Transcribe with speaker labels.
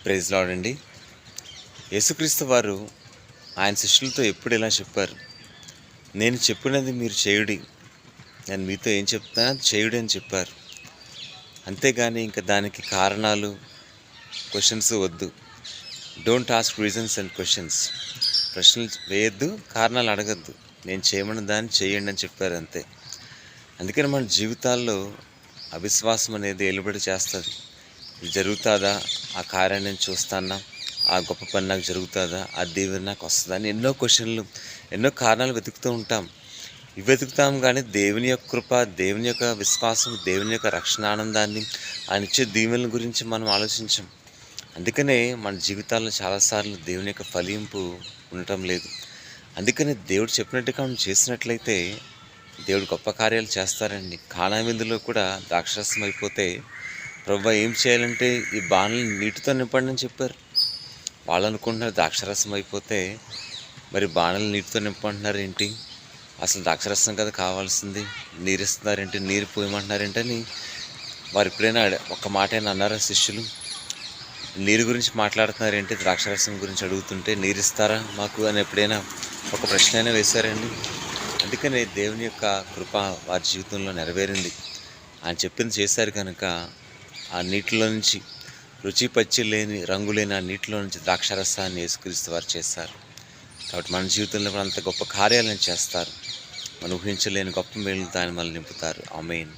Speaker 1: Praise lord అండి. యేసుక్రీస్తు వారు ఆయన శిష్యులతో ఎప్పుడు ఇలా చెప్పారు, నేను చెప్పినది మీరు చేయుడి, నేను మీతో ఏం చెప్తానో అది చేయుడి అని చెప్పారు. అంతేగాని ఇంకా దానికి కారణాలు, క్వశ్చన్స్ వద్దు. Don't ask reasons and questions. ప్రశ్నలు వేయద్దు, కారణాలు అడగద్దు. నేను చేయమన్న దాన్ని చేయండి అని చెప్పారు అంతే. అందుకని మన జీవితాల్లో అవిశ్వాసం అనేది ఏలుబడి చేస్తుంది. ఇది జరుగుతుందా, ఆ కార్యాన్ని నేను చూస్తానా, ఆ గొప్ప పని నాకు జరుగుతుందా, ఆ దీవెన నాకు వస్తుందా అని ఎన్నో క్వశ్చన్లు, ఎన్నో కారణాలు వెతుకుతూ ఉంటాం. ఇవి వెతుకుతాం కానీ దేవుని యొక్క కృప, దేవుని యొక్క విశ్వాసం, దేవుని యొక్క రక్షణ ఆనందాన్ని, ఆయన ఇచ్చే దీవెనల గురించి మనం ఆలోచించం. అందుకనే మన జీవితాల్లో చాలాసార్లు దేవుని యొక్క ఫలింపు ఉండటం లేదు. అందుకని దేవుడు చెప్పినట్టుగా మనం చేసినట్లయితే దేవుడు గొప్ప కార్యాలు చేస్తారండి. కానా విందులో కూడా ద్రాక్షరసం అయిపోతే ప్రభువా ఏం చేయాలంటే ఈ బాణలను నీటితో నింపండి అని చెప్పారు. వాళ్ళు అనుకుంటున్నారు ద్రాక్షరసం అయిపోతే మరి బాణలు నీటితో నింపమంటున్నారు ఏంటి, అసలు ద్రాక్షరసం కదా కావాల్సింది, నీరు ఇస్తున్నారేంటి, నీరు పోయమంటున్నారేంటని వారు ఎప్పుడైనా ఒక్క మాట అయినా అన్నారా శిష్యులు? నీరు గురించి మాట్లాడుతున్నారేంటి, ద్రాక్షరసం గురించి అడుగుతుంటే నీరు ఇస్తారా మాకు అని ఎప్పుడైనా ఒక ప్రశ్న అయినా వేశారండి? అందుకనే దేవుని యొక్క కృప వారి జీవితంలో నెరవేరింది. ఆయన చెప్పింది చేశారు కనుక ఆ నీటిలో నుంచి, రుచి పచ్చి లేని రంగు లేని ఆ నీటిలో నుంచి ద్రాక్షరసాన్ని యేసుక్రీస్తు వారు చేస్తారు. కాబట్టి మన జీవితంలో కూడా అంత గొప్ప కార్యాలను చేస్తారు. మనం ఊహించలేని గొప్ప మేలుతో ఆయన మనల్ని నింపుతారు. ఆమేన్.